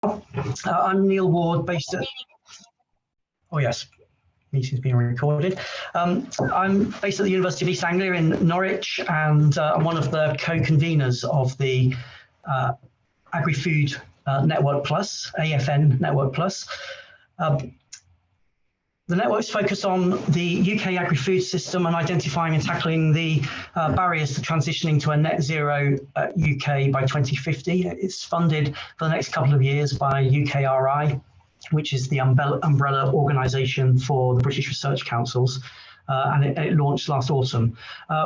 I'm Neil Ward, based at... Oh yes, meeting's being recorded. I'm based at the University of East Anglia in Norwich, and I'm one of the co-conveners of the Agri-Food Network Plus, AFN Network Plus. The network's focused on the UK agri-food system and identifying and tackling the barriers to transitioning to a net zero UK by 2050. It's funded for the next couple of years by UKRI, which is the umbrella organisation for the British Research Councils, and it launched last autumn.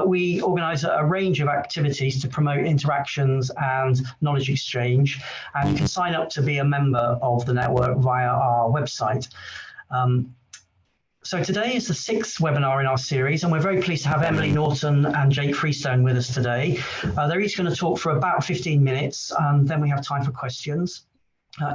We organise a range of activities to promote interactions and knowledge exchange, and you can sign up to be a member of the network via our website. So today is the 6th webinar in our series, and we're very pleased to have Emily Norton and Jake Freestone with us today. They're each going to talk for about 15 minutes, and then we have time for questions.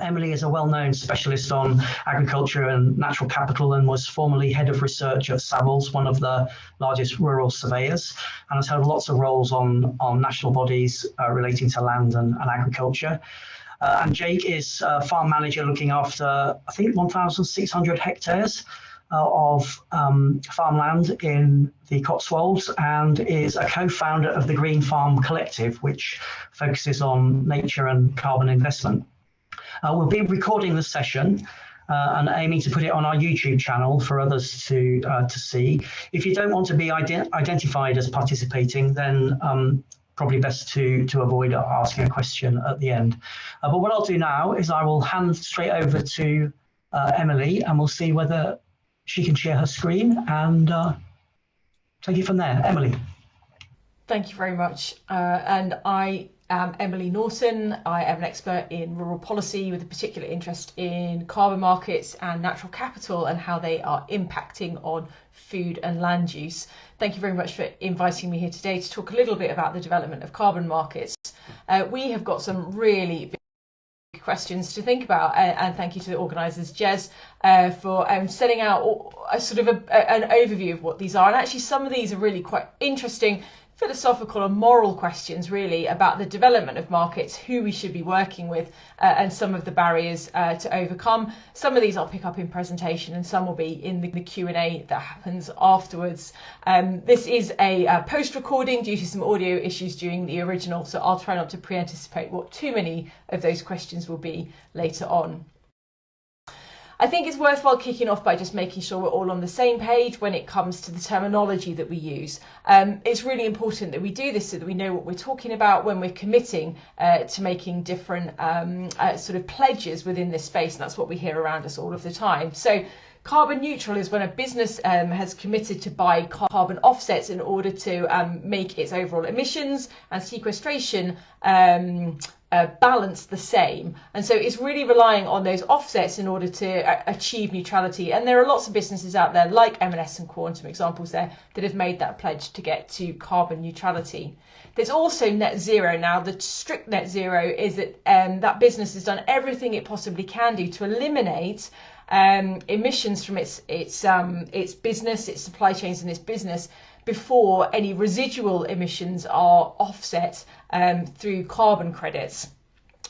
Emily is a well-known specialist on agriculture and natural capital, and was formerly head of research at Savills, one of the largest rural surveyors, and has held lots of roles on national bodies relating to land and agriculture. And Jake is a farm manager looking after, I think, 1,600 hectares of farmland in the Cotswolds, and is a co-founder of the Green Farm Collective, which focuses on nature and carbon investment. We'll be recording the session and aiming to put it on our YouTube channel for others to see. If you don't want to be identified as participating, then probably best to avoid asking a question at the end. But what I'll do now is I will hand straight over to Emily, and we'll see whether she can share her screen and take it from there. Emily. Thank you very much. And I am Emily Norton. I am an expert in rural policy with a particular interest in carbon markets and natural capital and how they are impacting on food and land use. Thank you very much for inviting me here today to talk a little bit about the development of carbon markets. We have got some really questions to think about, and thank you to the organisers, Jez, for setting out a sort of an overview of what these are. And actually some of these are really quite interesting philosophical and moral questions, really, about the development of markets, who we should be working with, and some of the barriers to overcome. Some of these I'll pick up in presentation, and some will be in the Q&A that happens afterwards. This is a post recording due to some audio issues during the original, so I'll try not to pre-anticipate what too many of those questions will be later on. I think it's worthwhile kicking off by just making sure we're all on the same page when it comes to the terminology that we use. It's really important that we do this so that we know what we're talking about when we're committing to making different sort of pledges within this space, and that's what we hear around us all of the time. So carbon neutral is when a business has committed to buy carbon offsets in order to make its overall emissions and sequestration balance the same, and so it's really relying on those offsets in order to achieve neutrality. And there are lots of businesses out there like M&S and Quantum, examples there, that have made that pledge to get to carbon neutrality. There's also net zero. Now, the strict net zero is that that business has done everything it possibly can do to eliminate emissions from its business, its supply chains and its business, before any residual emissions are offset through carbon credits.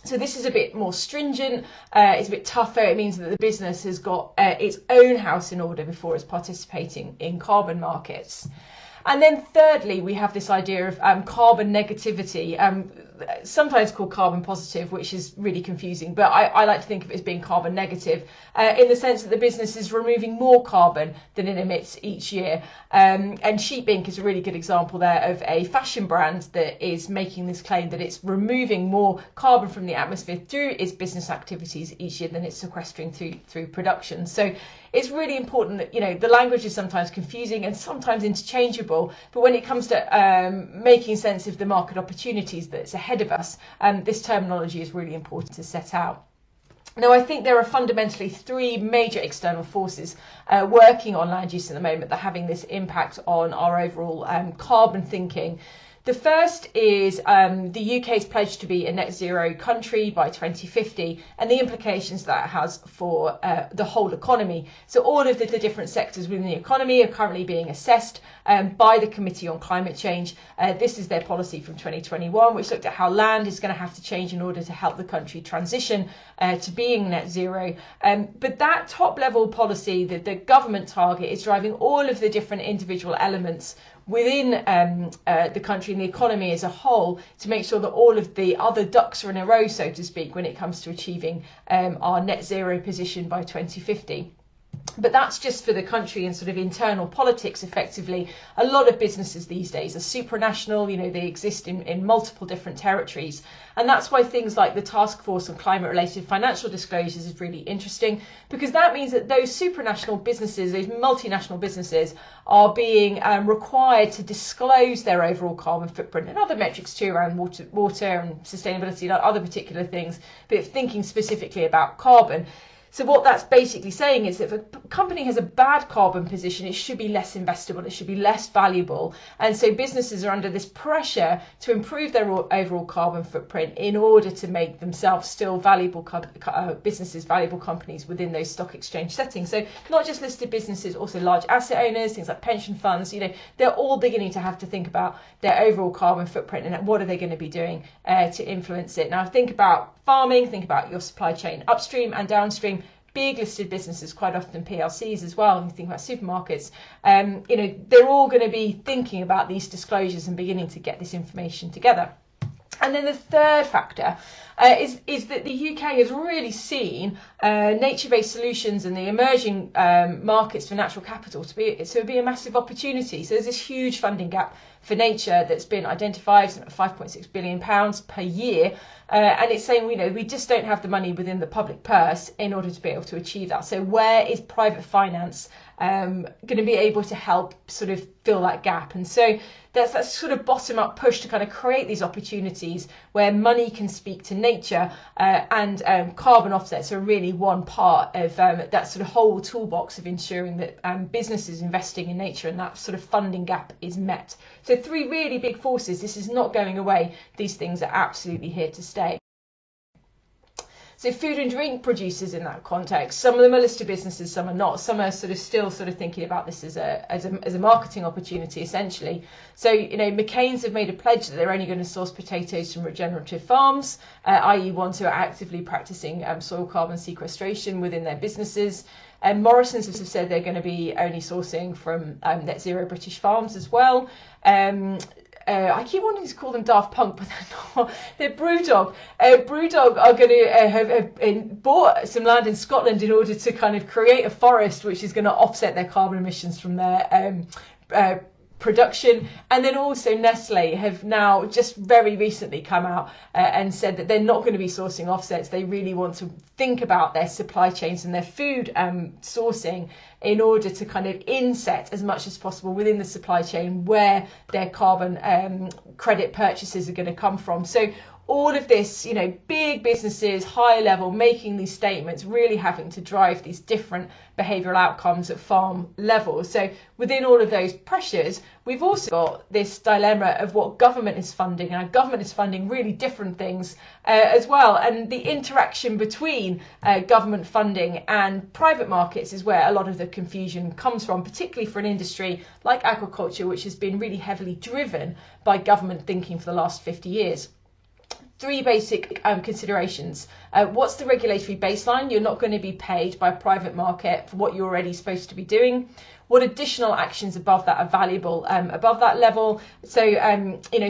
So this is a bit more stringent, it's a bit tougher. It means that the business has got its own house in order before it's participating in carbon markets. And then thirdly, we have this idea of carbon negativity, sometimes called carbon positive, which is really confusing, but I like to think of it as being carbon negative, in the sense that the business is removing more carbon than it emits each year. And Sheep Inc. is a really good example there of a fashion brand that is making this claim that it's removing more carbon from the atmosphere through its business activities each year than it's sequestering through production. So it's really important that, you know, the language is sometimes confusing and sometimes interchangeable, but when it comes to making sense of the market opportunities that's ahead of us, this terminology is really important to set out. Now, I think there are fundamentally three major external forces working on land use at the moment that are having this impact on our overall carbon thinking. The first is the UK's pledge to be a net zero country by 2050 and the implications that has for the whole economy. So all of the different sectors within the economy are currently being assessed by the Committee on Climate Change. This is their policy from 2021, which looked at how land is going to have to change in order to help the country transition to being net zero. But that top level policy, the government target, is driving all of the different individual elements within the country and the economy as a whole to make sure that all of the other ducks are in a row, so to speak, when it comes to achieving our net zero position by 2050. But that's just for the country and sort of internal politics, effectively. A lot of businesses these days are supranational, they exist in multiple different territories. And that's why things like the Task Force on Climate-Related Financial Disclosures is really interesting, because that means that those supranational businesses, those multinational businesses, are being required to disclose their overall carbon footprint and other metrics too around water and sustainability and other particular things, but thinking specifically about carbon. So what that's basically saying is that if a company has a bad carbon position, it should be less investable, it should be less valuable. And so businesses are under this pressure to improve their overall carbon footprint in order to make themselves still valuable businesses, valuable companies within those stock exchange settings. So not just listed businesses, also large asset owners, things like pension funds, they're all beginning to have to think about their overall carbon footprint and what are they going to be doing to influence it. Now think about farming, think about your supply chain upstream and downstream. Big listed businesses, quite often PLCs as well, and you think about supermarkets, they're all going to be thinking about these disclosures and beginning to get this information together. And then the third factor is that the UK has really seen nature-based solutions and the emerging markets for natural capital to be a massive opportunity. So there's this huge funding gap for nature that's been identified, £5.6 billion per year. And it's saying, we just don't have the money within the public purse in order to be able to achieve that. So where is private finance going to be able to help sort of fill that gap? And so that's that sort of bottom-up push to kind of create these opportunities where money can speak to nature, and carbon offsets are really one part of that sort of whole toolbox of ensuring that businesses investing in nature and that sort of funding gap is met. So three really big forces. This is not going away. These things are absolutely here to stay. So food and drink producers in that context, some of them are listed businesses, some are not. Some are still thinking about this as a marketing opportunity, essentially. So, McCain's have made a pledge that they're only going to source potatoes from regenerative farms, i.e. ones who are actively practicing soil carbon sequestration within their businesses. And Morrison's have said they're going to be only sourcing from net zero British farms as well. I keep wanting to call them Daft Punk, but they're not. They're Brewdog. Brewdog are going to have bought some land in Scotland in order to kind of create a forest which is going to offset their carbon emissions from their production. And then also Nestle have now just very recently come out and said that they're not going to be sourcing offsets. They really want to think about their supply chains and their food sourcing in order to kind of inset as much as possible within the supply chain where their carbon credit purchases are going to come from. So all of this, big businesses, high level, making these statements, really having to drive these different behavioural outcomes at farm level. So within all of those pressures, we've also got this dilemma of what government is funding, and our government is funding really different things as well. And the interaction between government funding and private markets is where a lot of the confusion comes from, particularly for an industry like agriculture, which has been really heavily driven by government thinking for the last 50 years. Three basic considerations. What's the regulatory baseline? You're not going to be paid by a private market for what you're already supposed to be doing. What additional actions above that are valuable above that level? So,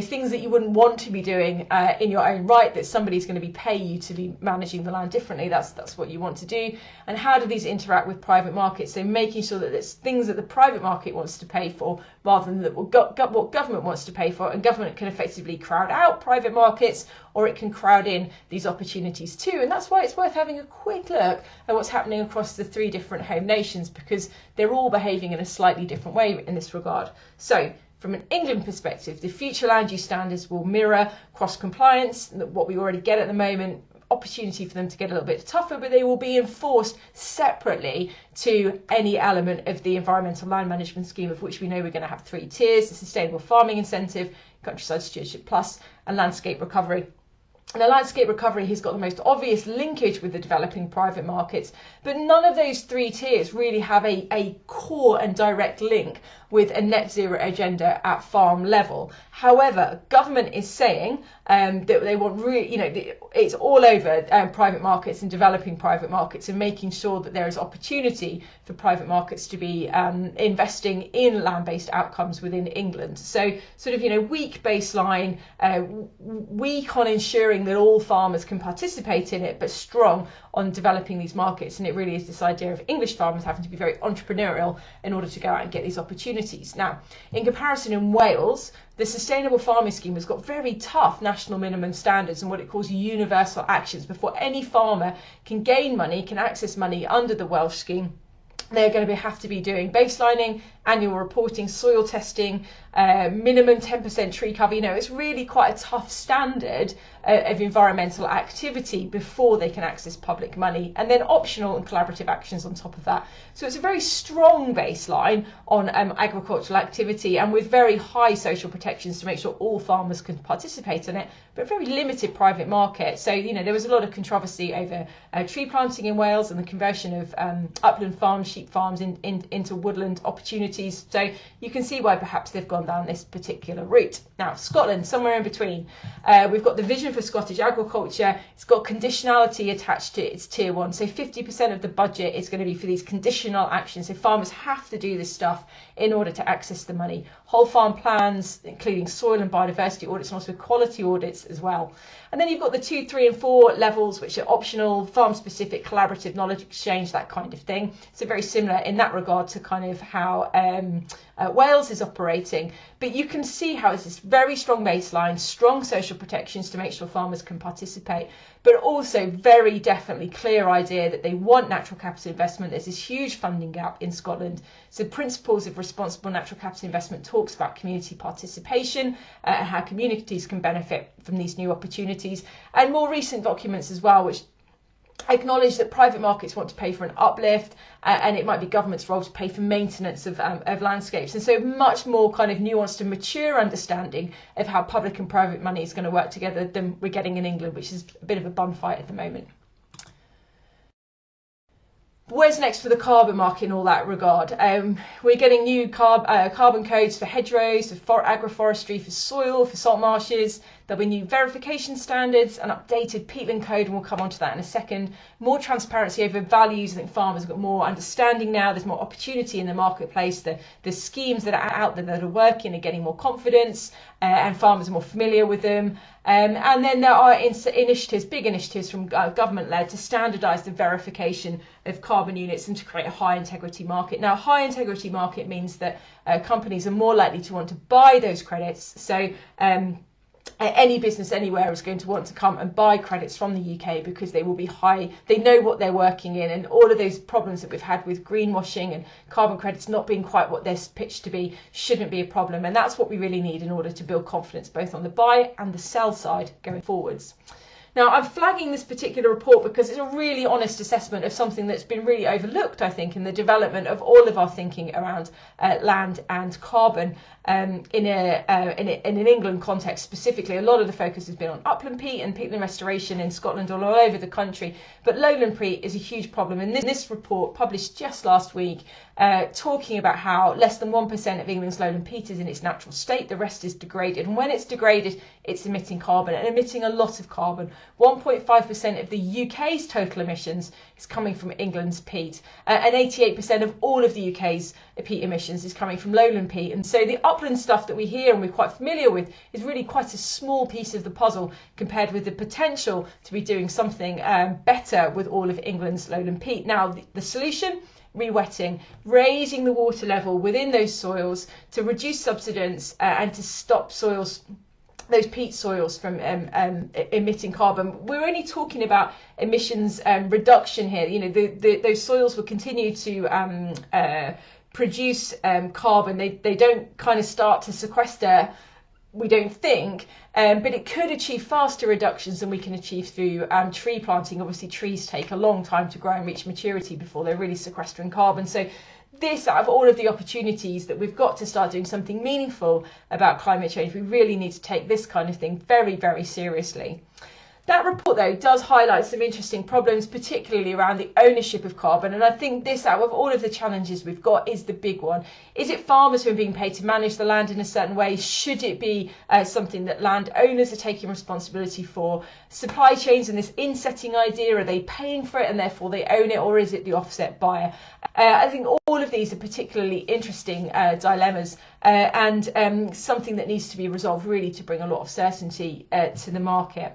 things that you wouldn't want to be doing in your own right, that somebody's going to be paying you to be managing the land differently. That's what you want to do. And how do these interact with private markets? So making sure that it's things that the private market wants to pay for rather than what government wants to pay for. And government can effectively crowd out private markets, or it can crowd in these opportunities too. And that's why it's worth having a quick look at what's happening across the three different home nations, because they're all behaving in a slightly different way in this regard. So from an England perspective, the future land use standards will mirror cross-compliance, what we already get at the moment, opportunity for them to get a little bit tougher, but they will be enforced separately to any element of the environmental land management scheme, of which we know we're going to have 3 tiers: the sustainable farming incentive, countryside stewardship plus, and landscape recovery. And the landscape recovery has got the most obvious linkage with the developing private markets, but none of those 3 tiers really have a core and direct link with a net zero agenda at farm level. However, government is saying that they want really, it's all over private markets and developing private markets, and making sure that there is opportunity for private markets to be investing in land-based outcomes within England. So sort of, weak baseline, weak on ensuring that all farmers can participate in it, but strong on developing these markets. And it really is this idea of English farmers having to be very entrepreneurial in order to go out and get these opportunities. Now, in comparison, in Wales, the sustainable farming scheme has got very tough national minimum standards and what it calls universal actions. Before any farmer can gain money, can access money under the Welsh scheme, they're going to have to be doing baselining, annual reporting, soil testing, minimum 10% tree cover. It's really quite a tough standard of environmental activity before they can access public money, and then optional and collaborative actions on top of that. So it's a very strong baseline on agricultural activity, and with very high social protections to make sure all farmers can participate in it, but very limited private market. So, there was a lot of controversy over tree planting in Wales and the conversion of upland farms, sheep farms into woodland opportunities. So you can see why perhaps they've gone down this particular route. Now, Scotland, somewhere in between. We've got the vision for Scottish agriculture. It's got conditionality attached to its tier 1. So 50% of the budget is going to be for these conditional actions. So farmers have to do this stuff in order to access the money. Whole farm plans, including soil and biodiversity audits, and also quality audits as well. And then you've got the 2, 3 and 4 levels, which are optional, farm-specific, collaborative knowledge exchange, that kind of thing. So very similar in that regard to kind of how Wales is operating. But you can see how it's this very strong baseline, strong social protections to make sure farmers can participate, but also very definitely clear idea that they want natural capital investment. There's this huge funding gap in Scotland. So principles of responsible natural capital investment talks about community participation and how communities can benefit from these new opportunities, and more recent documents as well, which acknowledge that private markets want to pay for an uplift, and it might be government's role to pay for maintenance of landscapes. And so much more kind of nuanced and mature understanding of how public and private money is going to work together than we're getting in England, which is a bit of a bun fight at the moment. Where's next for the carbon market in all that regard? We're getting new carbon codes for hedgerows, for agroforestry, for soil, for salt marshes. There'll be new verification standards, an updated peatland code, and we'll come on to that in a second. More transparency over values. I think farmers have got more understanding now. There's more opportunity in the marketplace. The schemes that are out there that are working are getting more confidence, and farmers are more familiar with them. And then there are initiatives, big initiatives from government-led to standardise the verification of carbon units and to create a high-integrity market. Now, high-integrity market means that companies are more likely to want to buy those credits. So any business anywhere is going to want to come and buy credits from the UK because they will be high. They know what they're working in, and all of those problems that we've had with greenwashing and carbon credits not being quite what they're pitched to be shouldn't be a problem. And that's what we really need in order to build confidence both on the buy and the sell side going forwards. Now, I'm flagging this particular report because it's a really honest assessment of something that's been really overlooked, I think, in the development of all of our thinking around land and carbon. In an England context specifically, a lot of the focus has been on upland peat and peatland restoration in Scotland all over the country, but lowland peat is a huge problem. And this report, published just last week, talking about how less than 1% of England's lowland peat is in its natural state, the rest is degraded. And when it's degraded, it's emitting carbon, and emitting a lot of carbon. 1.5% of the UK's total emissions is coming from England's peat, and 88% of all of the UK's peat emissions is coming from lowland peat. And so the upland stuff that we hear and we're quite familiar with is really quite a small piece of the puzzle compared with the potential to be doing something better with all of England's lowland peat. Now, the solution: re-wetting, raising the water level within those soils to reduce subsidence and to stop those peat soils from emitting carbon. We're only talking about emissions reduction here. Those soils will continue to produce carbon. They don't kind of start to sequester we don't think, but it could achieve faster reductions than we can achieve through tree planting. Obviously, trees take a long time to grow and reach maturity before they're really sequestering carbon. So this, out of all of the opportunities that we've got to start doing something meaningful about climate change, we really need to take this kind of thing very, very seriously. That report, though, does highlight some interesting problems, particularly around the ownership of carbon. And I think this, out of all of the challenges we've got, is the big one. Is it farmers who are being paid to manage the land in a certain way? Should it be something that landowners are taking responsibility for? Supply chains and this insetting idea, are they paying for it and therefore they own it, or is it the offset buyer? I think all of these are particularly interesting dilemmas and something that needs to be resolved really to bring a lot of certainty to the market.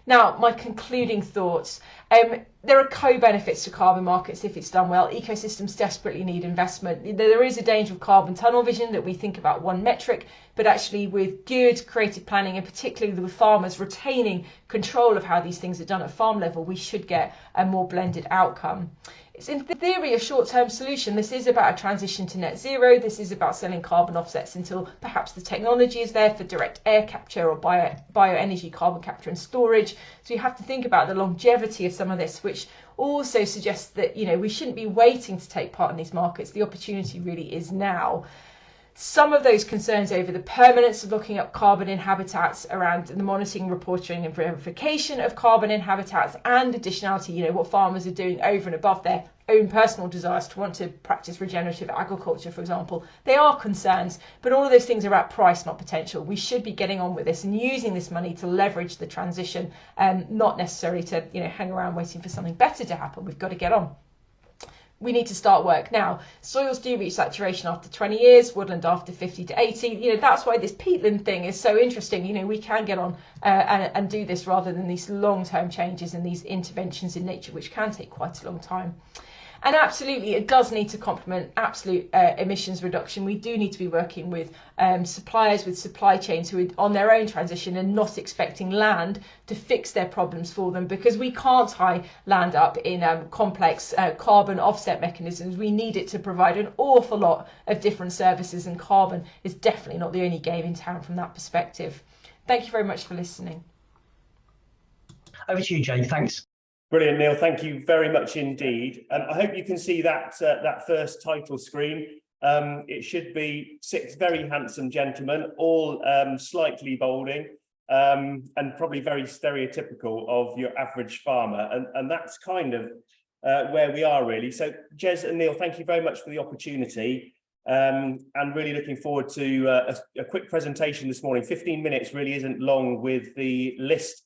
Now, my concluding thoughts. There are co-benefits to carbon markets if it's done well. Ecosystems desperately need investment. There is a danger of carbon tunnel vision, that we think about one metric, but actually with good creative planning, and particularly with farmers retaining control of how these things are done at farm level, we should get a more blended outcome. It's in theory a short-term solution. This is about a transition to net zero. This is about selling carbon offsets until perhaps the technology is there for direct air capture or bioenergy carbon capture and storage. So you have to think about the longevity of some of this, which also suggests that, you know, we shouldn't be waiting to take part in these markets. The opportunity really is now. Some of those concerns over the permanence of looking up carbon in habitats, around the monitoring, reporting and verification of carbon in habitats, and additionality, you know, what farmers are doing over and above their own personal desires to want to practice regenerative agriculture, for example. They are concerns, but all of those things are at price, not potential. We should be getting on with this and using this money to leverage the transition, not necessarily to, you know, hang around waiting for something better to happen. We've got to get on. We need to start work now. Soils do reach saturation after 20 years, woodland after 50 to 80. You know, that's why this peatland thing is so interesting. You know, we can get on and do this rather than these long-term changes and these interventions in nature, which can take quite a long time. And absolutely, it does need to complement absolute emissions reduction. We do need to be working with suppliers, with supply chains who are on their own transition and not expecting land to fix their problems for them, because we can't tie land up in complex carbon offset mechanisms. We need it to provide an awful lot of different services, and carbon is definitely not the only game in town from that perspective. Thank you very much for listening. Over to you, Jane. Thanks. Brilliant, Neil. Thank you very much indeed. I hope you can see that that first title screen. It should be 6 very handsome gentlemen, all slightly balding, and probably very stereotypical of your average farmer. And that's kind of where we are, really. So, Jez and Neil, thank you very much for the opportunity. And really looking forward to a quick presentation this morning. 15 minutes really isn't long, with the list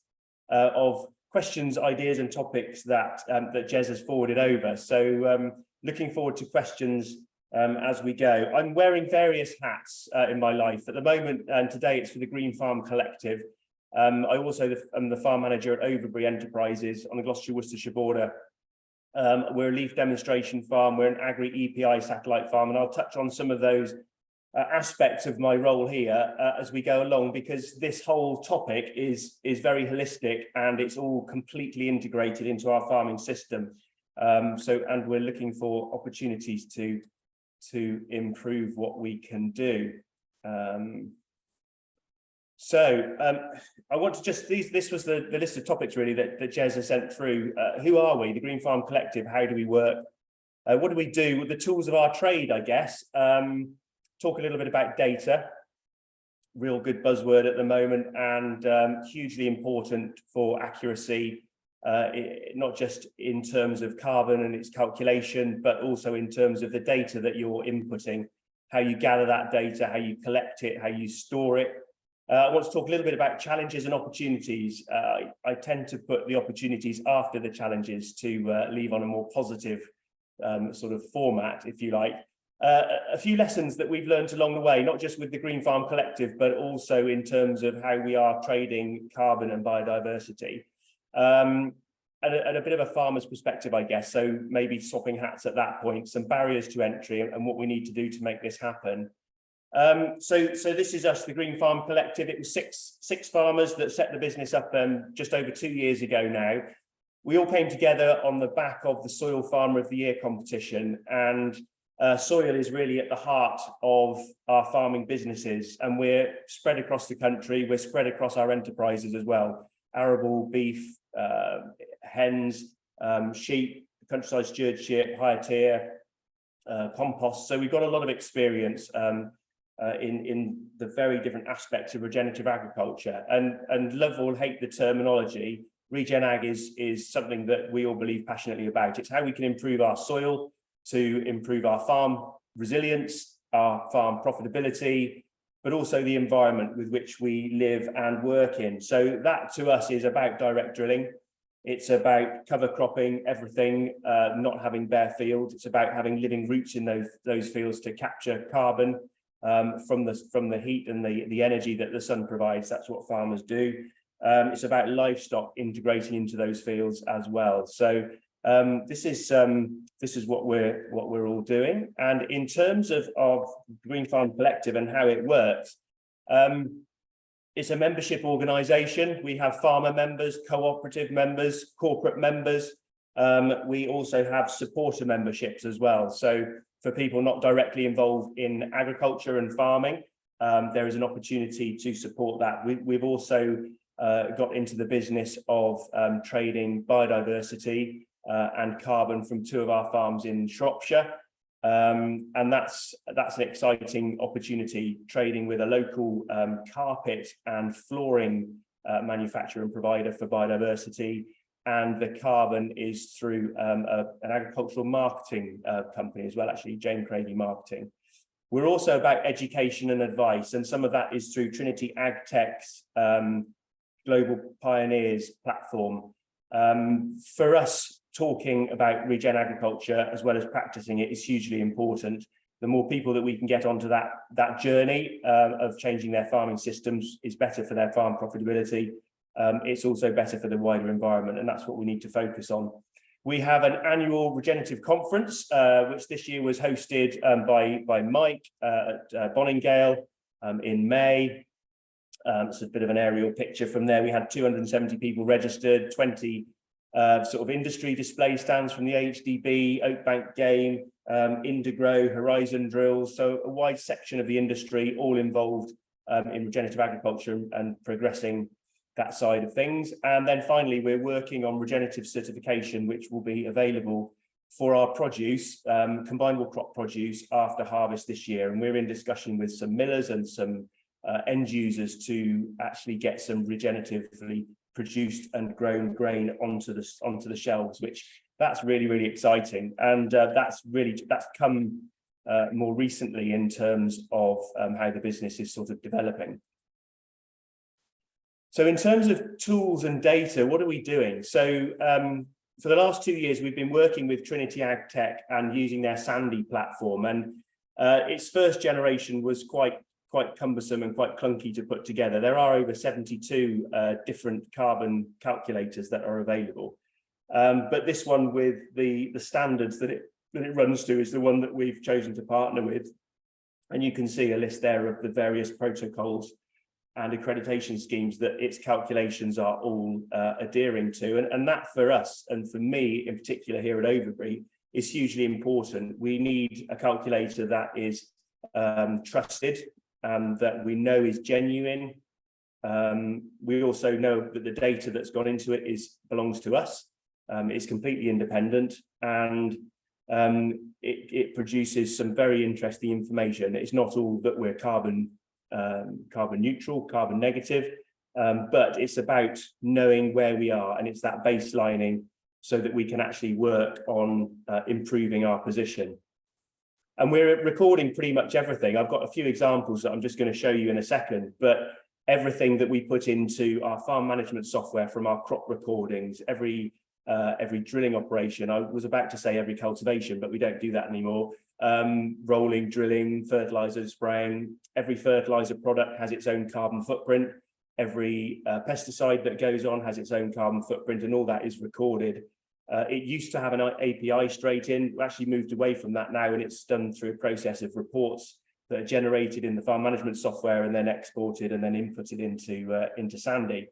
of questions, ideas and topics that that Jez has forwarded over. So looking forward to questions as we go. I'm wearing various hats in my life at the moment, and today it's for the Green Farm Collective. I also am the farm manager at Overbury Enterprises on the Gloucestershire-Worcestershire border. We're a leaf demonstration farm, we're an agri-EPI satellite farm, and I'll touch on some of those aspects of my role here as we go along, because this whole topic is very holistic and it's all completely integrated into our farming system. And we're looking for opportunities to improve what we can do. I want to just, this was the list of topics really that Jez has sent through. Who are we, the Green Farm Collective? How do we work? What do we do with the tools of our trade, I guess? Talk a little bit about data, real good buzzword at the moment, and hugely important for accuracy, not just in terms of carbon and its calculation, but also in terms of the data that you're inputting, how you gather that data, how you collect it, how you store it. I want to talk a little bit about challenges and opportunities. I tend to put the opportunities after the challenges to leave on a more positive sort of format, if you like. A few lessons that we've learned along the way, not just with the Green Farm Collective, but also in terms of how we are trading carbon and biodiversity. And a bit of a farmer's perspective, I guess. So maybe swapping hats at that point, some barriers to entry and what we need to do to make this happen. So this is us, the Green Farm Collective. It was six farmers that set the business up just over 2 years ago now. We all came together on the back of the Soil Farmer of the Year competition, and soil is really at the heart of our farming businesses, and we're spread across the country. We're spread across our enterprises as well: arable, beef, hens, sheep, countryside stewardship, higher tier, compost. So we've got a lot of experience in the very different aspects of regenerative agriculture. And love or hate the terminology, regen ag is something that we all believe passionately about. It's how we can improve our soil to improve our farm resilience, our farm profitability, but also the environment with which we live and work in. So that to us is about direct drilling. It's about cover cropping everything, not having bare fields. It's about having living roots in those fields to capture carbon from the heat and the energy that the sun provides. That's what farmers do. It's about livestock integrating into those fields as well. So this is what we're all doing. And in terms of Green Farm Collective and how it works, it's a membership organisation. We have farmer members, cooperative members, corporate members. We also have supporter memberships as well. So for people not directly involved in agriculture and farming, there is an opportunity to support that. We've also got into the business of trading biodiversity and carbon from 2 of our farms in Shropshire. And that's an exciting opportunity, trading with a local carpet and flooring manufacturer and provider for biodiversity. And the carbon is through an agricultural marketing company as well, actually, Jane Craigie Marketing. We're also about education and advice, and some of that is through Trinity AgTech's Global Pioneers platform. For us, talking about regen agriculture as well as practicing it is hugely important. The more people that we can get onto that journey of changing their farming systems is better for their farm profitability. It's also better for the wider environment, and that's what we need to focus on. We have an annual regenerative conference, which this year was hosted by Mike at Boningale in May. It's a bit of an aerial picture from there. We had 270 people registered, 20 sort of industry display stands from the HDB, Oakbank Game, Indigro, Horizon Drills. So a wide section of the industry all involved in regenerative agriculture and progressing that side of things. And then finally, we're working on regenerative certification, which will be available for our produce, combinable crop produce after harvest this year. And we're in discussion with some millers and some end users to actually get some regeneratively produced and grown grain onto the shelves, which that's really exciting. And that's come more recently in terms of how the business is sort of developing. So in terms of tools and data, what are we doing? So for the last 2 years, we've been working with Trinity AgTech and using their Sandy platform. And its first generation was quite cumbersome and quite clunky to put together. There are over 72 different carbon calculators that are available. But this one with the standards that it runs to is the one that we've chosen to partner with. And you can see a list there of the various protocols and accreditation schemes that its calculations are all adhering to. And that for us, and for me in particular here at Overbury, is hugely important. We need a calculator that is trusted and that we know is genuine. We also know that the data that's gone into it belongs to us. It's completely independent, and it produces some very interesting information. It's not all that we're carbon neutral, carbon negative, but it's about knowing where we are, and it's that baselining so that we can actually work on improving our position. And we're recording pretty much everything. I've got a few examples that I'm just going to show you in a second, but everything that we put into our farm management software, from our crop recordings, every drilling operation. I was about to say every cultivation, but we don't do that anymore. Rolling, drilling, fertilizer spraying. Every fertilizer product has its own carbon footprint. Every pesticide that goes on has its own carbon footprint, and all that is recorded. It used to have an API straight in. We actually moved away from that now, and it's done through a process of reports that are generated in the farm management software and then exported and then inputted into Sandy.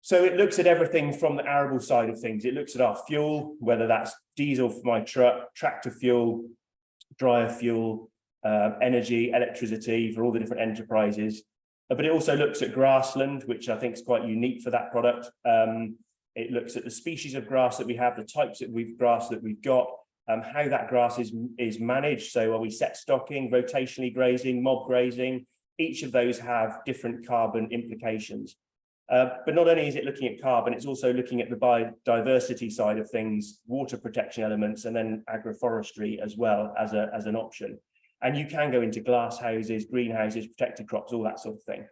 So it looks at everything from the arable side of things. It looks at our fuel, whether that's diesel for my truck, tractor fuel, dryer fuel, energy, electricity for all the different enterprises. But it also looks at grassland, which I think is quite unique for that product. It looks at the species of grass that we have, the types of grass that we've got, how that grass is managed. So are we set stocking, rotationally grazing, mob grazing? Each of those have different carbon implications. But not only is it looking at carbon, it's also looking at the biodiversity side of things, water protection elements, and then agroforestry as well as an option. And you can go into glass houses, greenhouses, protected crops, all that sort of thing.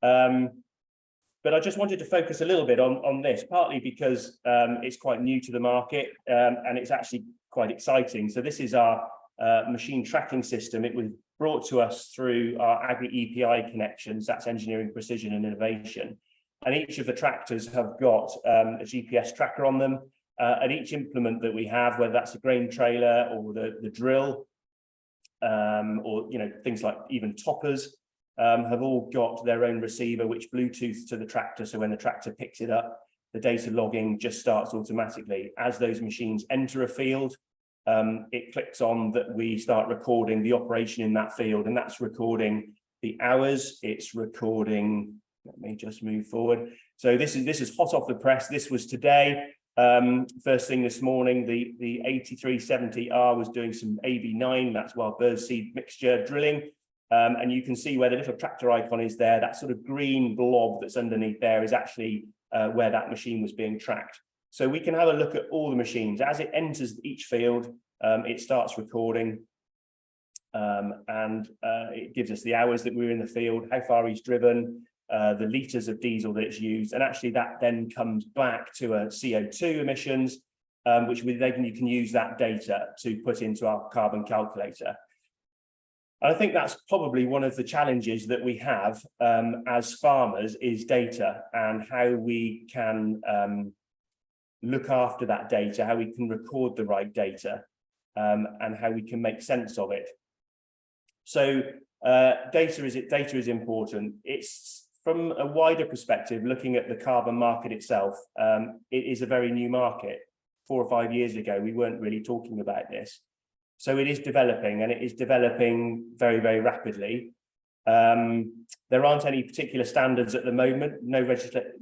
But I just wanted to focus a little bit on this, partly because it's quite new to the market and it's actually quite exciting. So this is our machine tracking system. It was brought to us through our Agri-EPI connections, that's engineering, precision and innovation. And each of the tractors have got a GPS tracker on them. And each implement that we have, whether that's a grain trailer or the drill, or things like even toppers, have all got their own receiver which Bluetooth to the tractor. So when the tractor picks it up, the data logging just starts automatically. As those machines enter a field, it clicks on that we start recording the operation in that field, and that's recording the hours. It's recording. Let me just move forward. So this is hot off the press. This was today. First thing this morning, the 8370R was doing some AB9, that's wild bird seed mixture drilling. And you can see where the little tractor icon is there. That sort of green blob that's underneath there is actually where that machine was being tracked. So we can have a look at all the machines. As it enters each field, it starts recording. And it gives us the hours that we're in the field, how far he's driven, the litres of diesel that it's used, and actually that then comes back to a CO2 emissions, which you can use that data to put into our carbon calculator. And I think that's probably one of the challenges that we have as farmers is data, and how we can look after that data, how we can record the right data, and how we can make sense of it. So data is important. It's from a wider perspective, looking at the carbon market itself, it is a very new market. 4 or 5 years ago, we weren't really talking about this. So it is developing, and it is developing very, very rapidly. There aren't any particular standards at the moment, no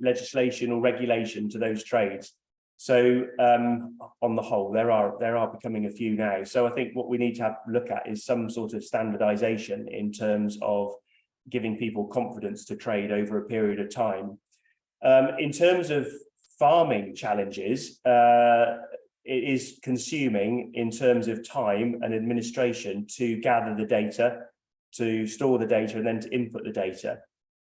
legislation or regulation to those trades. So on the whole, there are becoming a few now. So I think what we need to look at is some sort of standardization in terms of giving people confidence to trade over a period of time. In terms of farming challenges, it is consuming in terms of time and administration to gather the data, to store the data, and then to input the data.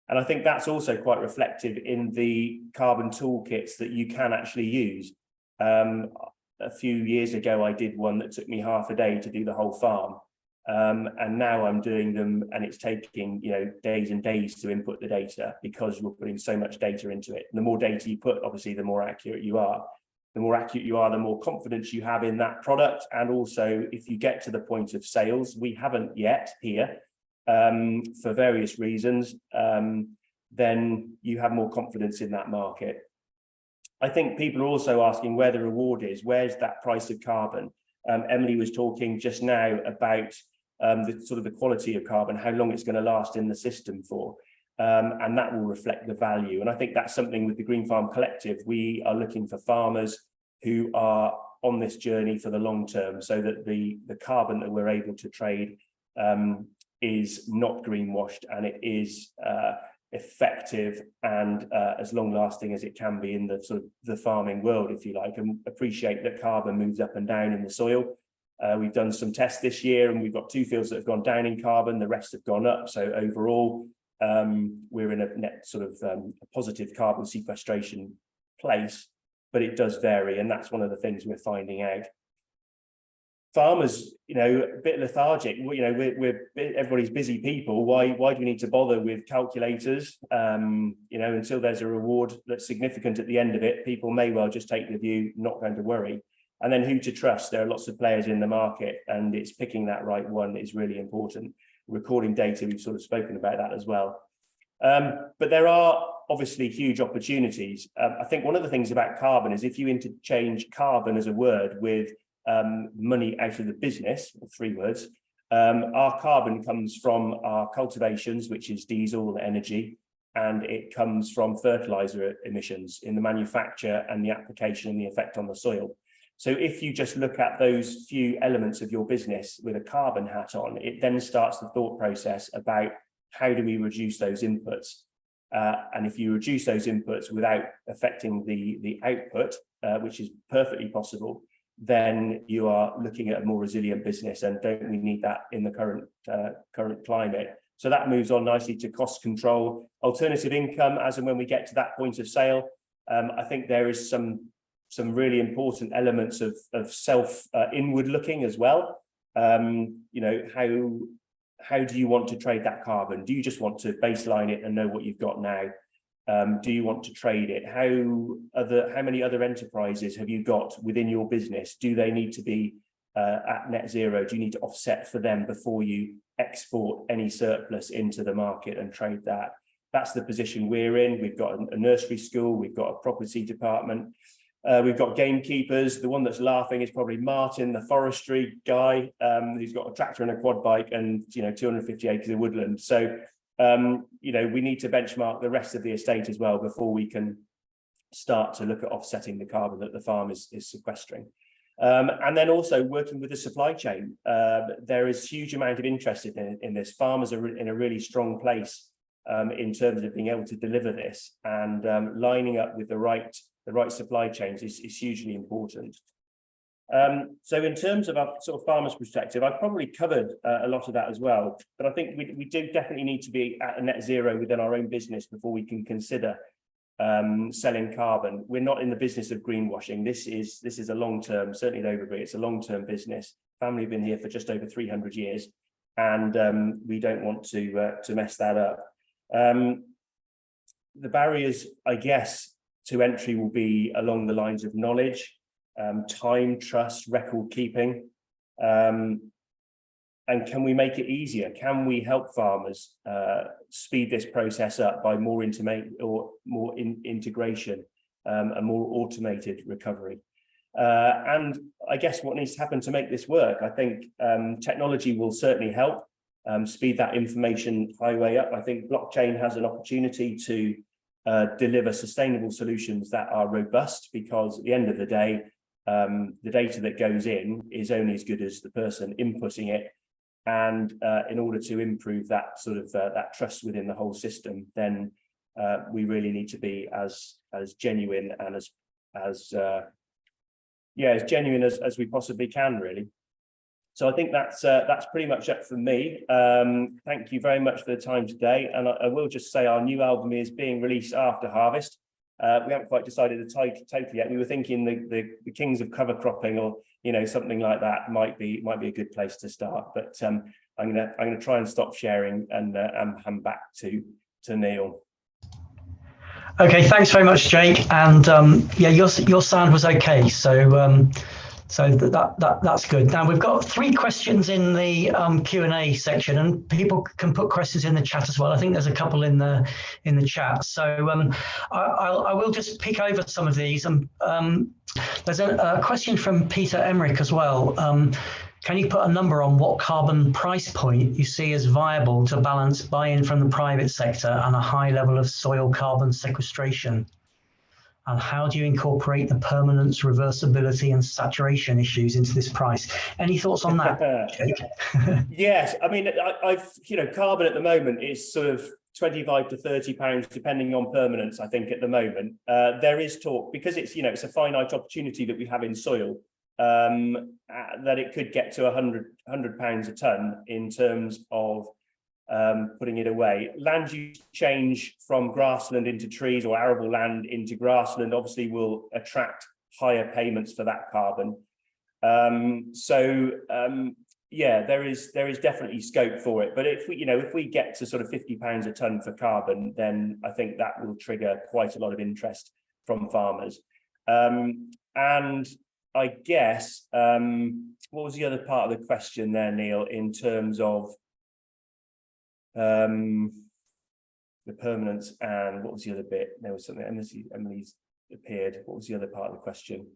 And I think that's also quite reflective in the carbon toolkits that you can actually use. A few years ago, I did one that took me half a day to do the whole farm. And now I'm doing them, and it's taking days and days to input the data, because we're putting so much data into it. And the more data you put, obviously, the more accurate you are. The more accurate you are, the more confidence you have in that product. And also, if you get to the point of sales, we haven't yet here, for various reasons, then you have more confidence in that market. I think people are also asking where the reward is. Where's that price of carbon? Emily was talking just now about the quality of carbon, how long it's going to last in the system for, and that will reflect the value. And I think that's something with the Green Farm Collective. We are looking for farmers who are on this journey for the long term, so that the carbon that we're able to trade is not greenwashed, and it is effective and as long lasting as it can be in the farming world, if you like, and appreciate that carbon moves up and down in the soil. We've done some tests this year, and we've got 2 fields that have gone down in carbon, the rest have gone up. So overall, we're in a net a positive carbon sequestration place, but it does vary, and that's one of the things we're finding out. Farmers, a bit lethargic. We're everybody's busy people. Why do we need to bother with calculators? Until there's a reward that's significant at the end of it, people may well just take the view, not going to worry. And then who to trust? There are lots of players in the market, and it's picking that right one is really important. Recording data, we've sort of spoken about that as well. But there are obviously huge opportunities. I think one of the things about carbon is if you interchange carbon as a word with money out of the business, or 3 words, our carbon comes from our cultivations, which is diesel energy, and it comes from fertilizer emissions in the manufacture and the application and the effect on the soil. So if you just look at those few elements of your business with a carbon hat on, it then starts the thought process about how do we reduce those inputs? And if you reduce those inputs without affecting the output, which is perfectly possible, then you are looking at a more resilient business, and don't we need that in the current climate? So that moves on nicely to cost control, alternative income, as and when we get to that point of sale. I think there is some really important elements of self inward looking as well. How do you want to trade that carbon? Do you just want to baseline it and know what you've got now? Do you want to trade it? How many other enterprises have you got within your business? Do they need to be at net zero? Do you need to offset for them before you export any surplus into the market and trade that? That's the position we're in. We've got a nursery school, we've got a property department, we've got gamekeepers. The one that's laughing is probably Martin, the forestry guy, who's got a tractor and a quad bike and 250 acres of woodland. So we need to benchmark the rest of the estate as well before we can start to look at offsetting the carbon that the farm is sequestering. And then also working with the supply chain. There is huge amount of interest in this. Farmers are in a really strong place in terms of being able to deliver this, and lining up with the right supply chains is hugely important. So in terms of our sort of farmers' perspective, I've probably covered a lot of that as well, but I think we do definitely need to be at a net zero within our own business before we can consider selling carbon. We're not in the business of greenwashing. This is a long-term, certainly at Overbury, it's a long-term business. Family have been here for just over 300 years, and we don't want to mess that up. The barriers, I guess, to entry will be along the lines of knowledge, time, trust, record keeping, and can we make it easier? Can we help farmers speed this process up by more integration, a more automated recovery? And I guess what needs to happen to make this work, I think technology will certainly help speed that information highway up. I think blockchain has an opportunity to deliver sustainable solutions that are robust, because at the end of the day, the data that goes in is only as good as the person inputting it. And in order to improve that sort of that trust within the whole system, then we really need to be as genuine and as genuine as we possibly can, really. So I think that's pretty much it from me. Thank you very much for the time today. And I will just say our new album is being released after harvest. We haven't quite decided the title yet. We were thinking the Kings of Cover Cropping, or something like that might be a good place to start. But I'm gonna try and stop sharing and hand back to Neil. Okay, thanks very much, Jake. And your sound was okay, so that's good. Now we've got 3 questions in the Q&A section, and people can put questions in the chat as well. I think there's a couple in the chat, so I will just pick over some of these. There's a question from Peter Emmerich as well. Can you put a number on what carbon price point you see as viable to balance buy-in from the private sector and a high level of soil carbon sequestration? And how do you incorporate the permanence, reversibility and saturation issues into this price? Any thoughts on that, Jake? Yes, I mean, I've carbon at the moment is sort of £25 to £30, depending on permanence. I think at the moment there is talk, because it's it's a finite opportunity that we have in soil, that it could get to £100 a tonne in terms of putting it away. Land use change from grassland into trees, or arable land into grassland, obviously will attract higher payments for that carbon. There is definitely scope for it. But if we get to sort of £50 a tonne for carbon, then I think that will trigger quite a lot of interest from farmers. And I guess what was the other part of the question there, Neil, in terms of the permanence, and what was the other bit? There was something. Emily's appeared. What was the other part of the question?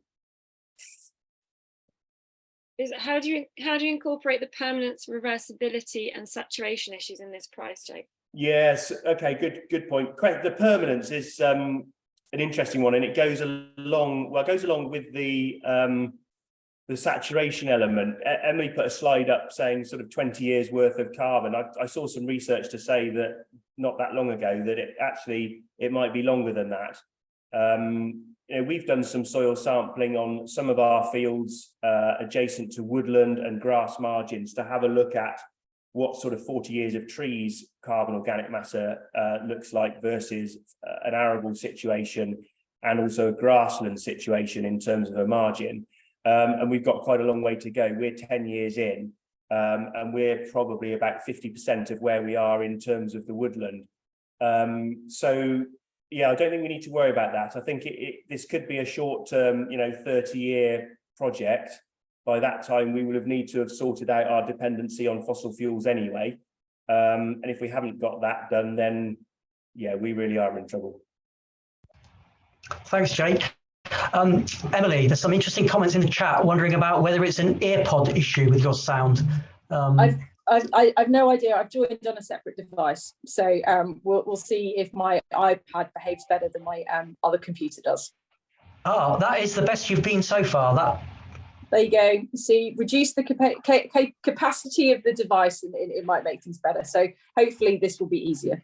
is how do you incorporate the permanence, reversibility, and saturation issues in this price, Jake? Yes. Okay. Good point. The permanence is an interesting one, and it goes along. Well, it goes along with the saturation element. Emily put a slide up saying sort of 20 years worth of carbon. I saw some research to say that not that long ago that it might be longer than that. We've done some soil sampling on some of our fields adjacent to woodland and grass margins to have a look at what sort of 40 years of trees carbon organic matter looks like versus an arable situation and also a grassland situation in terms of a margin. And we've got quite a long way to go. We're 10 years in, and we're probably about 50% of where we are in terms of the woodland. So, yeah, I don't think we need to worry about that. I think this could be a short-term, 30-year project. By that time, we will have need to have sorted out our dependency on fossil fuels anyway. And if we haven't got that done, then, yeah, we really are in trouble. Thanks, Jake. Emily, there's some interesting comments in the chat wondering about whether it's an earpod issue with your sound. I've no idea. I've joined on a separate device, so we'll see if my iPad behaves better than my other computer does. Oh, that is the best you've been so far. There you go. See, reduce the capacity of the device, and it might make things better. So hopefully this will be easier.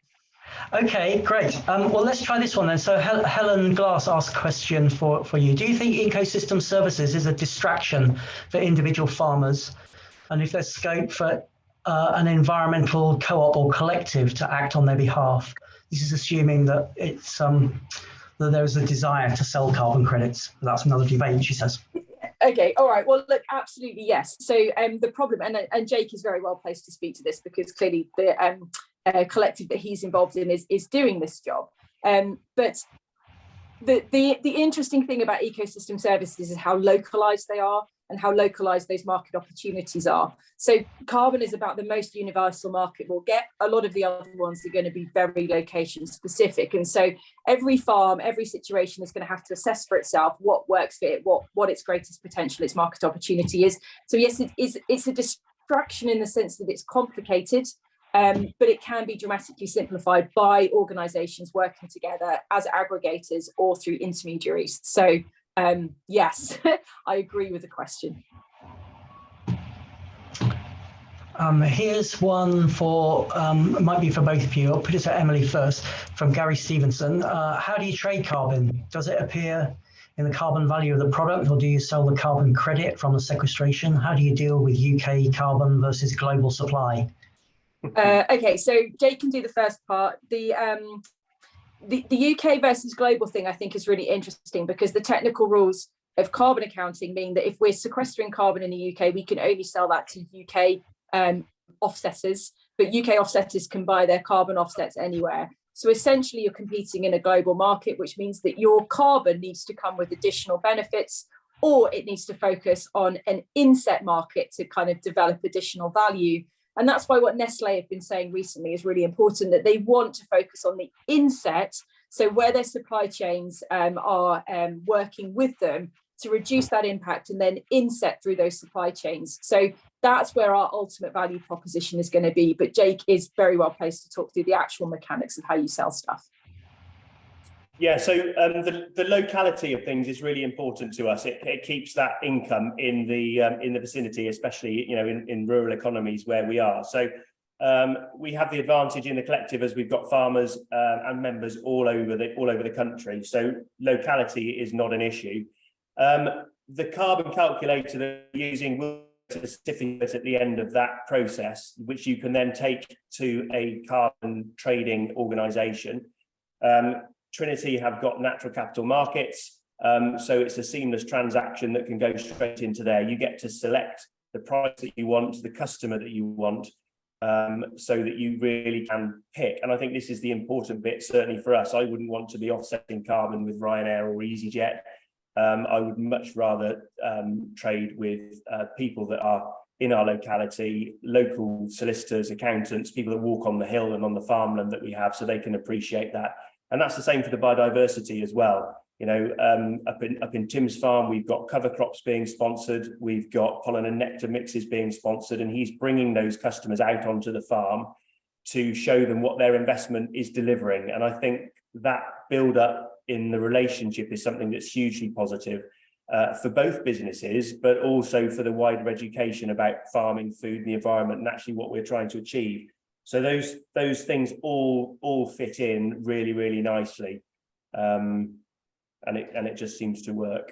Okay, great. Well, let's try this one then. So Helen Glass asked a question for you. Do you think ecosystem services is a distraction for individual farmers? And if there's scope for an environmental co-op or collective to act on their behalf? This is assuming that it's that there's a desire to sell carbon credits. That's another debate, she says. Okay, all right. Well, look, absolutely, yes. So the problem, and Jake is very well placed to speak to this because clearly the collective that he's involved in is doing this job. But the interesting thing about ecosystem services is how localized they are and how localized those market opportunities are. So carbon is about the most universal market we'll get. A lot of the other ones are going to be very location specific. And so every farm, every situation is going to have to assess for itself what works for it, what its greatest potential, its market opportunity is. So yes, it's a distraction in the sense that it's complicated, but it can be dramatically simplified by organizations working together as aggregators or through intermediaries. So yes, I agree with the question. Here's one for, might be for both of you. I'll put it to Emily first, from Gary Stevenson. How do you trade carbon? Does it appear in the carbon value of the product, or do you sell the carbon credit from the sequestration? How do you deal with UK carbon versus global supply? Okay, so Jake can do the first part. The UK versus global thing I think is really interesting because the technical rules of carbon accounting mean that if we're sequestering carbon in the UK, we can only sell that to UK offsetters, but UK offsetters can buy their carbon offsets anywhere. So essentially you're competing in a global market, which means that your carbon needs to come with additional benefits, or it needs to focus on an inset market to kind of develop additional value. And that's why what Nestle have been saying recently is really important, that they want to focus on the inset, so where their supply chains are working with them to reduce that impact and then inset through those supply chains. So that's where our ultimate value proposition is going to be. But Jake is very well placed to talk through the actual mechanics of how you sell stuff. Yeah, so the locality of things is really important to us. It keeps that income in the vicinity, especially in rural economies where we are. So we have the advantage in the collective as we've got farmers and members all over the country. So locality is not an issue. The carbon calculator that we're using will be a certificate at the end of that process, which you can then take to a carbon trading organisation. Trinity have got natural capital markets, so it's a seamless transaction that can go straight into there. You get to select the price that you want, the customer that you want, so that you really can pick. And I think this is the important bit, certainly for us. I wouldn't want to be offsetting carbon with Ryanair or EasyJet. I would much rather trade with people that are in our locality, local solicitors, accountants, people that walk on the hill and on the farmland that we have, so they can appreciate that. And that's the same for the biodiversity as well. Up in Tim's farm, we've got cover crops being sponsored, we've got pollen and nectar mixes being sponsored, and he's bringing those customers out onto the farm to show them what their investment is delivering. And I think that build up in the relationship is something that's hugely positive for both businesses, but also for the wider education about farming, food, and the environment, and actually what we're trying to achieve. So those things all fit in really, really nicely. And it just seems to work.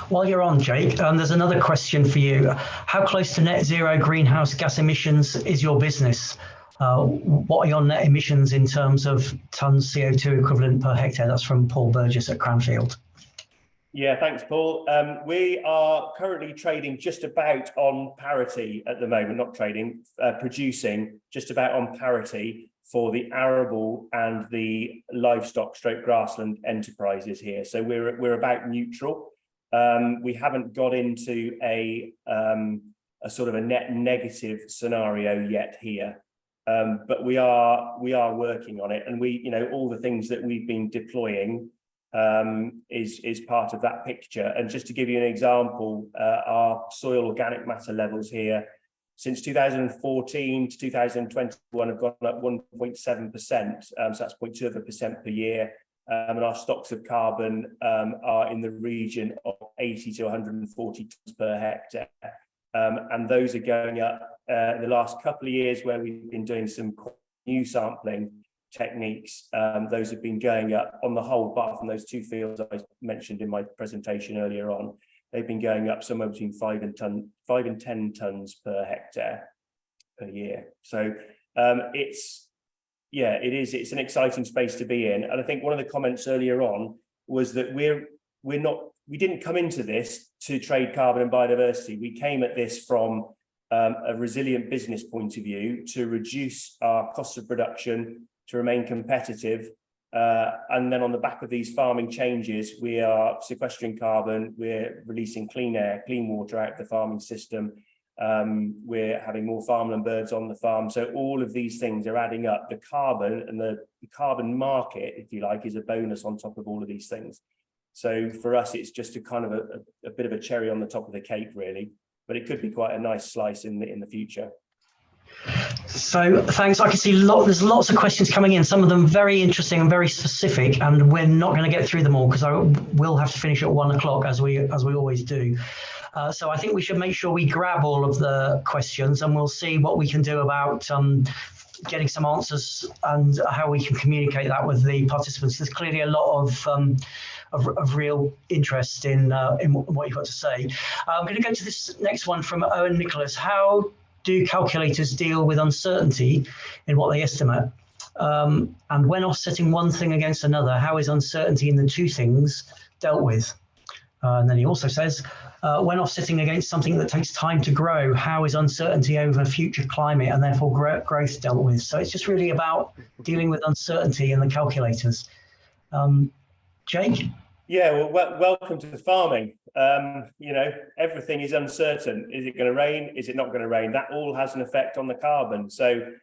While you're on, Jake, there's another question for you. How close to net zero greenhouse gas emissions is your business? What are your net emissions in terms of tons CO2 equivalent per hectare? That's from Paul Burgess at Cranfield. Yeah, thanks, Paul. We are currently trading just about on parity at the moment, not trading, producing just about on parity for the arable and the livestock / grassland enterprises here. So we're about neutral. We haven't got into a sort of a net negative scenario yet here. But we are working on it, and all the things that we've been deploying is part of that picture. And just to give you an example, our soil organic matter levels here since 2014 to 2021 have gone up 1.7%, so that's 0.2% per year, and our stocks of carbon are in the region of 80 to 140 tons per hectare, and those are going up the last couple of years where we've been doing some new sampling techniques. Those have been going up on the whole, apart from those two fields I mentioned in my presentation earlier on. They've been going up somewhere between 5 and 10 tons per hectare per year. So it's an exciting space to be in. And I think one of the comments earlier on was that we didn't come into this to trade carbon and biodiversity. We came at this from a resilient business point of view to reduce our costs of production, to remain competitive. And then on the back of these farming changes, we are sequestering carbon, we're releasing clean air, clean water out of the farming system. We're having more farmland birds on the farm. So all of these things are adding up. The carbon and the carbon market, if you like, is a bonus on top of all of these things. So for us, it's just a kind of a bit of a cherry on the top of the cake, really. But it could be quite a nice slice in the future. So thanks. I can see there's lots of questions coming in, some of them very interesting and very specific, and we're not going to get through them all because I will have to finish at 1 o'clock as we always do. So I think we should make sure we grab all of the questions, and we'll see what we can do about getting some answers and how we can communicate that with the participants. There's clearly a lot of real interest in what you've got to say. I'm going to go to this next one from Owen Nicholas. How do calculators deal with uncertainty in what they estimate? And when offsetting one thing against another, how is uncertainty in the two things dealt with? And then he also says, when offsetting against something that takes time to grow, how is uncertainty over future climate and therefore growth dealt with? So it's just really about dealing with uncertainty in the calculators. Jake? Yeah, well, welcome to farming. Everything is uncertain. Is it going to rain? Is it not going to rain? That all has an effect on the carbon. So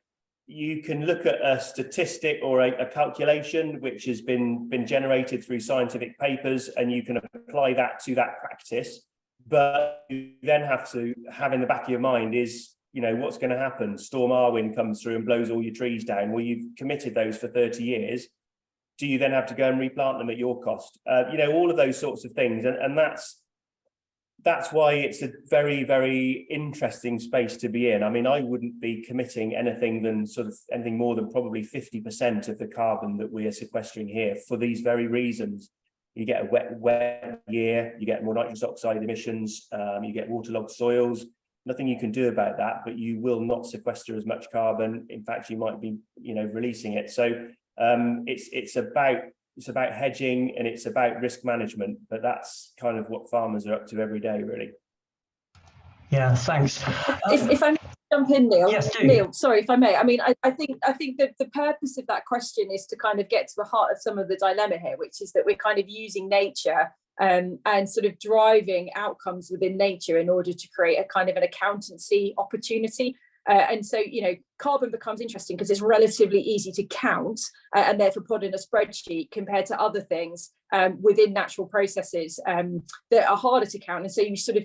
you can look at a statistic or a calculation which has been generated through scientific papers, and you can apply that to that practice. But you then have to have in the back of your mind is, what's going to happen? Storm Arwen comes through and blows all your trees down. Well, you've committed those for 30 years. Do you then have to go and replant them at your cost? All of those sorts of things. And that's why it's a very, very interesting space to be in. I mean, I wouldn't be committing anything more than probably 50% of the carbon that we are sequestering here for these very reasons. You get a wet year, you get more nitrous oxide emissions, you get waterlogged soils. Nothing you can do about that, but you will not sequester as much carbon. In fact, you might be, releasing it. So it's about hedging, and it's about risk management, but that's kind of what farmers are up to every day, really. Yeah, thanks. If I may jump in, Neil. Yes, do. Neil, sorry, if I may. I mean, I think that the purpose of that question is to kind of get to the heart of some of the dilemma here, which is that we're kind of using nature and sort of driving outcomes within nature in order to create a kind of an accountancy opportunity. And so, carbon becomes interesting because it's relatively easy to count and therefore put in a spreadsheet compared to other things within natural processes that are harder to count. And so you sort of,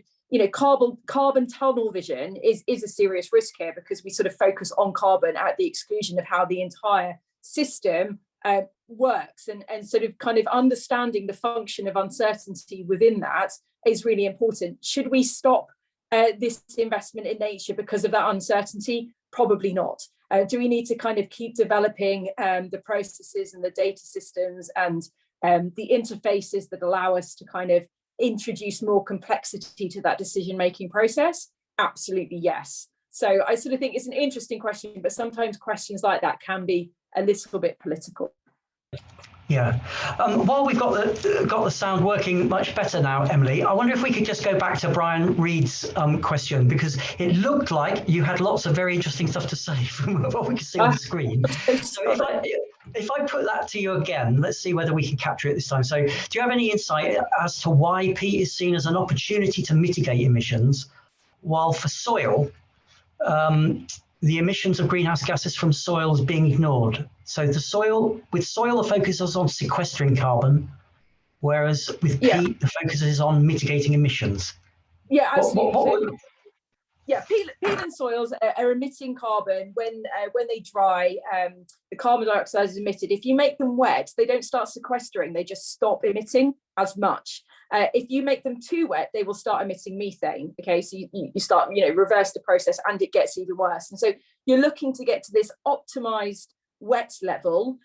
carbon tunnel vision is a serious risk here, because we sort of focus on carbon at the exclusion of how the entire system works, and sort of kind of understanding the function of uncertainty within that is really important. Should we stop this investment in nature because of that uncertainty? Probably not. Do we need to kind of keep developing the processes and the data systems and the interfaces that allow us to kind of introduce more complexity to that decision-making process? Absolutely, yes. So I sort of think it's an interesting question, but sometimes questions like that can be a little bit political. Yeah. While we've got the sound working much better now, Emily, I wonder if we could just go back to Brian Reed's question, because it looked like you had lots of very interesting stuff to say from what we can see on the screen. So if I put that to you again, let's see whether we can capture it this time. So do you have any insight as to why peat is seen as an opportunity to mitigate emissions, while for soil, the emissions of greenhouse gases from soil is being ignored? So the soil the focus is on sequestering carbon, whereas with peat the focus is on mitigating emissions. Yeah, absolutely. Peat and soils are emitting carbon when they dry. The carbon dioxide is emitted. If you make them wet, they don't start sequestering; they just stop emitting as much. If you make them too wet, they will start emitting methane. Okay, so you start, reverse the process, and it gets even worse. And so you're looking to get to this optimized wet level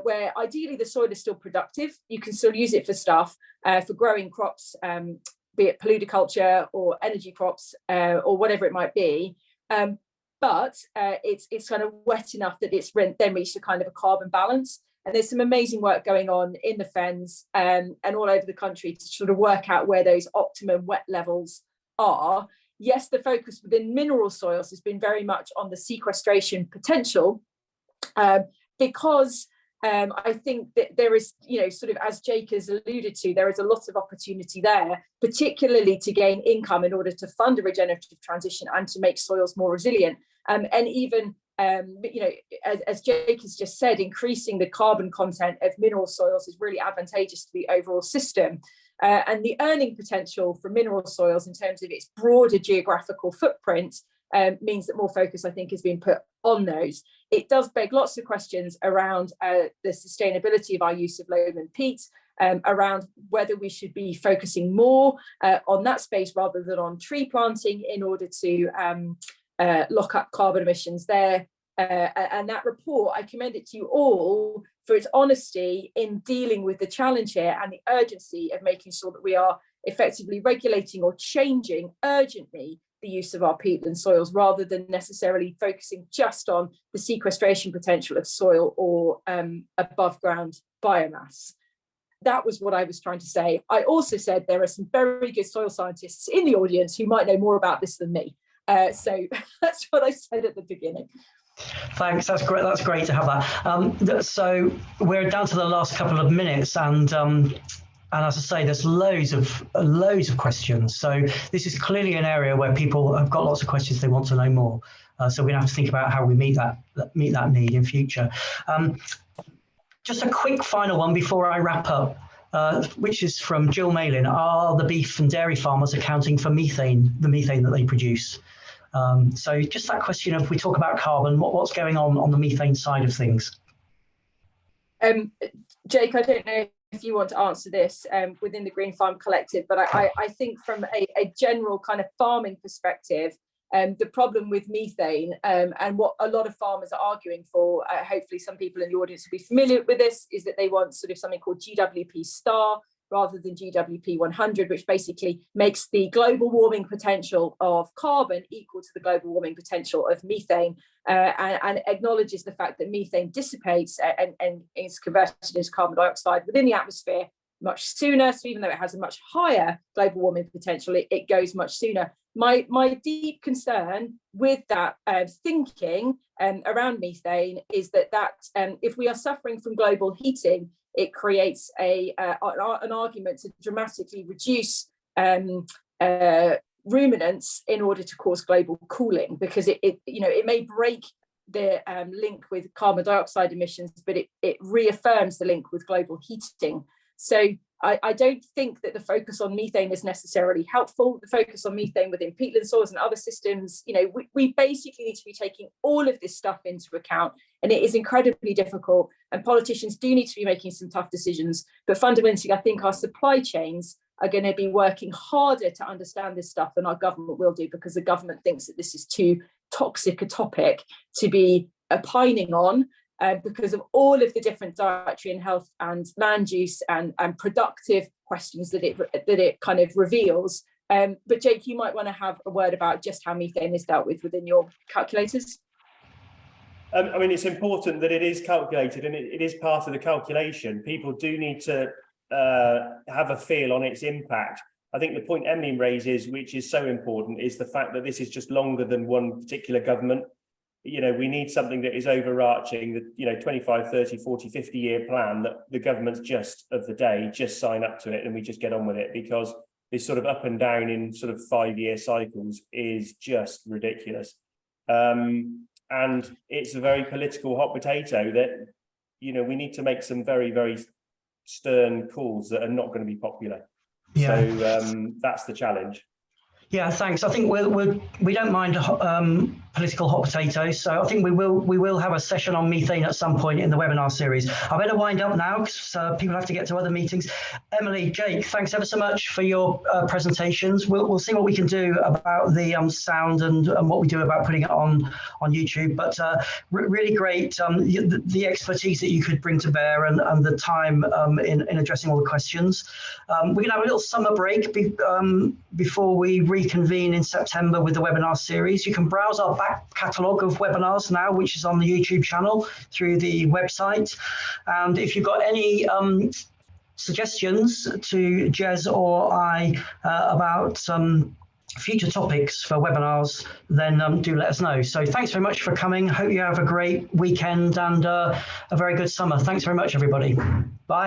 where ideally the soil is still productive. You can still use it for stuff, for growing crops, be it paludiculture or energy crops or whatever it might be. But it's kind of wet enough that it's then reached a kind of a carbon balance. And there's some amazing work going on in the Fens and all over the country to sort of work out where those optimum wet levels are. Yes, the focus within mineral soils has been very much on the sequestration potential, because I think that there is, sort of, as Jake has alluded to, there is a lot of opportunity there, particularly to gain income in order to fund a regenerative transition and to make soils more resilient. And even, as Jake has just said, increasing the carbon content of mineral soils is really advantageous to the overall system. And the earning potential for mineral soils in terms of its broader geographical footprint means that more focus, I think, has been put on those. It does beg lots of questions around the sustainability of our use of lowland peat, around whether we should be focusing more on that space rather than on tree planting in order to lock up carbon emissions there. And that report, I commend it to you all for its honesty in dealing with the challenge here and the urgency of making sure that we are effectively regulating or changing urgently the use of our peatland soils, rather than necessarily focusing just on the sequestration potential of soil or above ground biomass. That was what I was trying to say. I also said there are some very good soil scientists in the audience who might know more about this than me. So that's what I said at the beginning. Thanks, that's great. That's great to have that. So we're down to the last couple of minutes, and as I say, there's loads of questions. So this is clearly an area where people have got lots of questions. They want to know more. So we're gonna have to think about how we meet that need in future. Just a quick final one before I wrap up, which is from Jill Malin. Are the beef and dairy farmers accounting for methane that they produce? So just that question of, we talk about carbon, what's going on the methane side of things? Jake, I don't know if you want to answer this within the Green Farm Collective, but I think from a general kind of farming perspective, the problem with methane and what a lot of farmers are arguing for, hopefully some people in the audience will be familiar with this, is that they want sort of something called GWP star rather than GWP 100, which basically makes the global warming potential of carbon equal to the global warming potential of methane, and acknowledges the fact that methane dissipates and is converted into carbon dioxide within the atmosphere much sooner. So even though it has a much higher global warming potential, it goes much sooner. My deep concern with that thinking around methane is that if we are suffering from global heating, it creates an argument to dramatically reduce ruminants in order to cause global cooling, because it may break the link with carbon dioxide emissions, but it reaffirms the link with global heating. So I don't think that the focus on methane is necessarily helpful. The focus on methane within peatland soils and other systems, we basically need to be taking all of this stuff into account, and it is incredibly difficult, and politicians do need to be making some tough decisions. But fundamentally, I think our supply chains are going to be working harder to understand this stuff than our government will do, because the government thinks that this is too toxic a topic to be opining on, because of all of the different dietary and health and land use and productive questions that it kind of reveals. But Jake, you might want to have a word about just how methane is dealt with within your calculators. I mean, it's important that it is calculated, and it is part of the calculation. People do need to have a feel on its impact. I think the point Emily raises, which is so important, is the fact that this is just longer than one particular government. We need something that is overarching, the 25, 30, 40, 50-year plan that the governments just of the day just sign up to it and we just get on with it, because this sort of up and down in sort of 5-year cycles is just ridiculous. And it's a very political hot potato that, we need to make some very, very stern calls that are not going to be popular. Yeah. So that's the challenge. Yeah, thanks. I think we don't mind political hot potatoes, so I think we will have a session on methane at some point in the webinar series. I better wind up now because people have to get to other meetings. Emily, Jake, thanks ever so much for your presentations. We'll see what we can do about the sound and what we do about putting it on YouTube. But really great the expertise that you could bring to bear and the time in addressing all the questions. We're going to have a little summer break before we reconvene in September with the webinar series. You can browse our back catalogue of webinars now, which is on the YouTube channel through the website. And if you've got any suggestions to Jez or I about future topics for webinars, then do let us know. So thanks very much for coming. Hope you have a great weekend and a very good summer. Thanks very much, everybody. Bye.